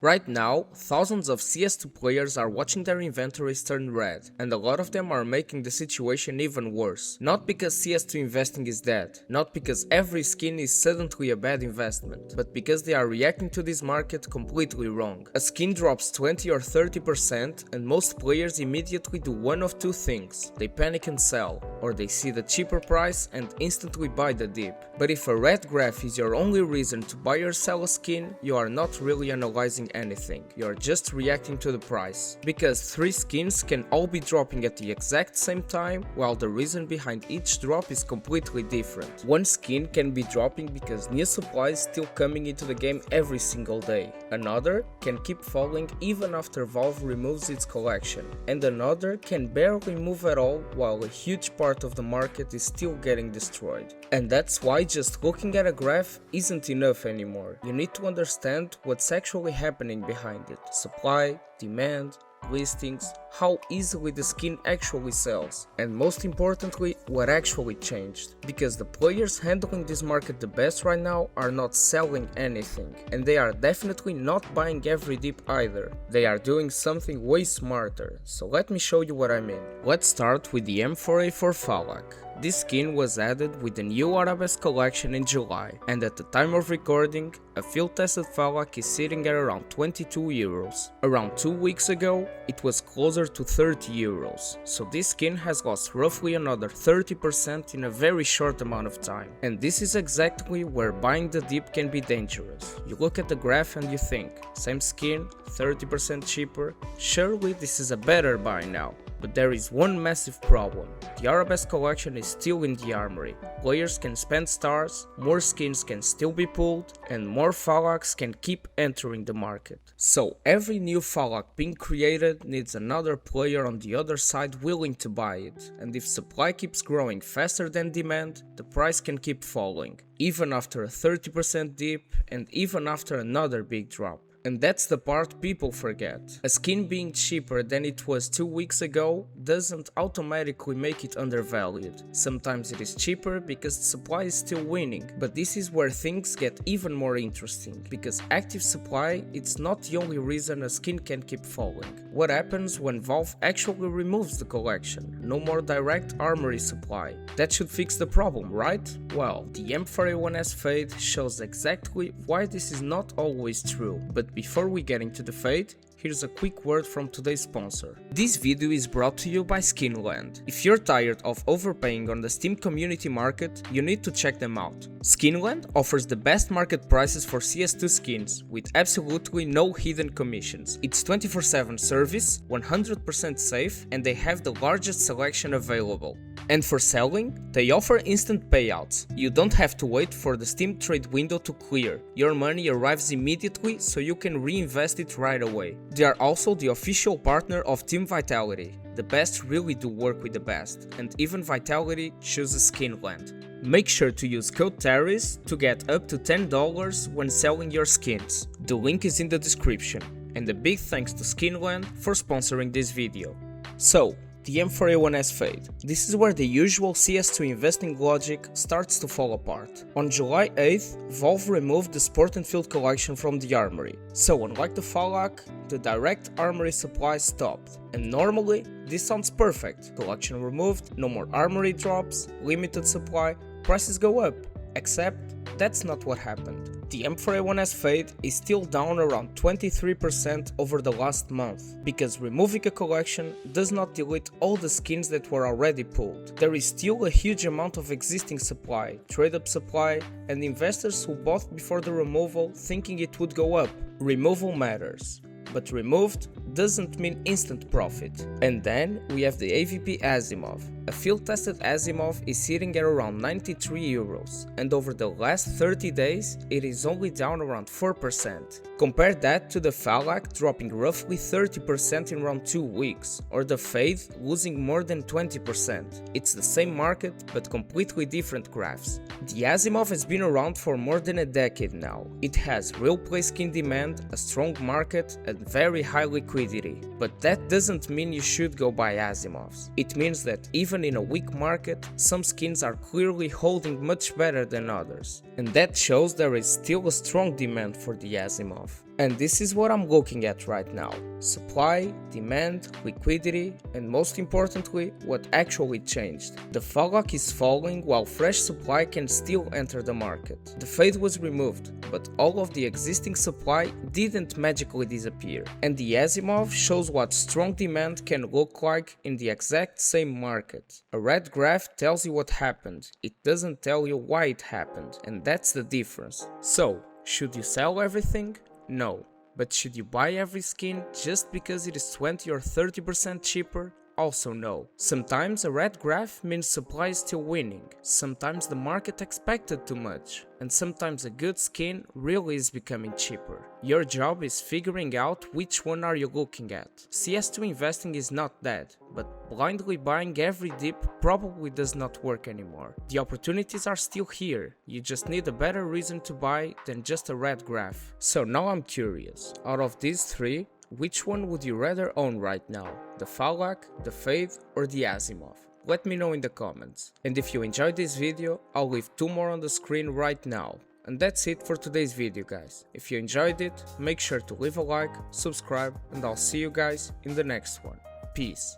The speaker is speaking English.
Right now, thousands of CS2 players are watching their inventories turn red, and a lot of them are making the situation even worse. Not because CS2 investing is dead, not because every skin is suddenly a bad investment, but because they are reacting to this market completely wrong. A skin drops 20 or 30% and most players immediately do one of two things: they panic and sell, or they see the cheaper price and instantly buy the dip. But if a red graph is your only reason to buy or sell a skin, you are not really analyzing anything, you are just reacting to the price. Because 3 skins can all be dropping at the exact same time, while the reason behind each drop is completely different. One skin can be dropping because new supply is still coming into the game every single day. Another can keep falling even after Valve removes its collection. And another can barely move at all while a huge part of the market is still getting destroyed. And that's why just looking at a graph isn't enough anymore. You need to understand what's actually happening behind it: supply, demand, listings, how easily the skin actually sells, and most importantly, what actually changed. Because the players handling this market the best right now are not selling anything, and they are definitely not buying every dip either. They are doing something way smarter, so let me show you what I mean. Let's start with the M4A4 Falak. This skin was added with the new Arabesque collection in July, and at the time of recording, a field-tested Falak is sitting at around 22 euros. Around 2 weeks ago, it was closer to 30 euros, so this skin has lost roughly another 30% in a very short amount of time. And this is exactly where buying the dip can be dangerous. You look at the graph and you think, same skin, 30% cheaper, surely this is a better buy now. But there is one massive problem. The Arabesque collection is still in the armory. Players can spend stars, more skins can still be pulled, and more Falaks can keep entering the market. So every new Falak being created needs another player on the other side willing to buy it. And if supply keeps growing faster than demand, the price can keep falling, even after a 30% dip and even after another big drop. And that's the part people forget. A skin being cheaper than it was 2 weeks ago doesn't automatically make it undervalued. Sometimes it is cheaper because the supply is still winning, but this is where things get even more interesting, because active supply, it's not the only reason a skin can keep falling. What happens when Valve actually removes the collection? No more direct armory supply. That should fix the problem, right? Well, the M4A1S fade shows exactly why this is not always true, but before we get into the fade, here's a quick word from today's sponsor. This video is brought to you by SkinLand. If you're tired of overpaying on the Steam community market, you need to check them out. SkinLand offers the best market prices for CS2 skins, with absolutely no hidden commissions. It's 24/7 service, 100% safe, and they have the largest selection available. And for selling, they offer instant payouts. You don't have to wait for the Steam trade window to clear. Your money arrives immediately, so you can reinvest it right away. They are also the official partner of Team Vitality. The best really do work with the best, and even Vitality chooses SkinLand. Make sure to use code Tariz to get up to $10 when selling your skins. The link is in the description. And a big thanks to SkinLand for sponsoring this video. So, the M4A1S fade. This is where the usual CS2 investing logic starts to fall apart. On July 8th, Valve removed the Sport and Field collection from the armory. So unlike the Falak, the direct armory supply stopped. And normally, this sounds perfect. Collection removed, no more armory drops, limited supply, prices go up. Except, that's not what happened. The M4A1S fade is still down around 23% over the last month, because removing a collection does not delete all the skins that were already pulled. There is still a huge amount of existing supply, trade-up supply, and investors who bought before the removal thinking it would go up. Removal matters. But removed doesn't mean instant profit. And then we have the AVP Asimov. A field-tested Asimov is sitting at around 93 euros, and over the last 30 days it is only down around 4%. Compare that to the Falak dropping roughly 30% in around 2 weeks, or the Fade losing more than 20%. It's the same market but completely different graphs. The Asimov has been around for more than a decade now. It has real play skin demand, a strong market, and very high liquidity. But that doesn't mean you should go buy Asimovs. It means that even in a weak market, some skins are clearly holding much better than others. and that shows there is still a strong demand for the Asimov. And this is what I'm looking at right now: supply, demand, liquidity, and most importantly, what actually changed. The fallout is falling while fresh supply can still enter the market. The fade was removed, but all of the existing supply didn't magically disappear. And the Asimov shows what strong demand can look like in the exact same market. A red graph tells you what happened, it doesn't tell you why it happened, and that's the difference. So, should you sell everything? No. But should you buy every skin just because it is 20 or 30% cheaper? Also no. Sometimes a red graph means supply is still winning, sometimes the market expected too much, and sometimes a good skin really is becoming cheaper. Your job is figuring out which one are you looking at. CS2 investing is not dead, but blindly buying every dip probably does not work anymore. The opportunities are still here, you just need a better reason to buy than just a red graph. So now I'm curious, out of these three, which one would you rather own right now? The Falak, the Fade, or the Asimov? Let me know in the comments. And if you enjoyed this video, I'll leave 2 more on the screen right now. And that's it for today's video, guys. If you enjoyed it, make sure to leave a like, subscribe, and I'll see you guys in the next one. Peace.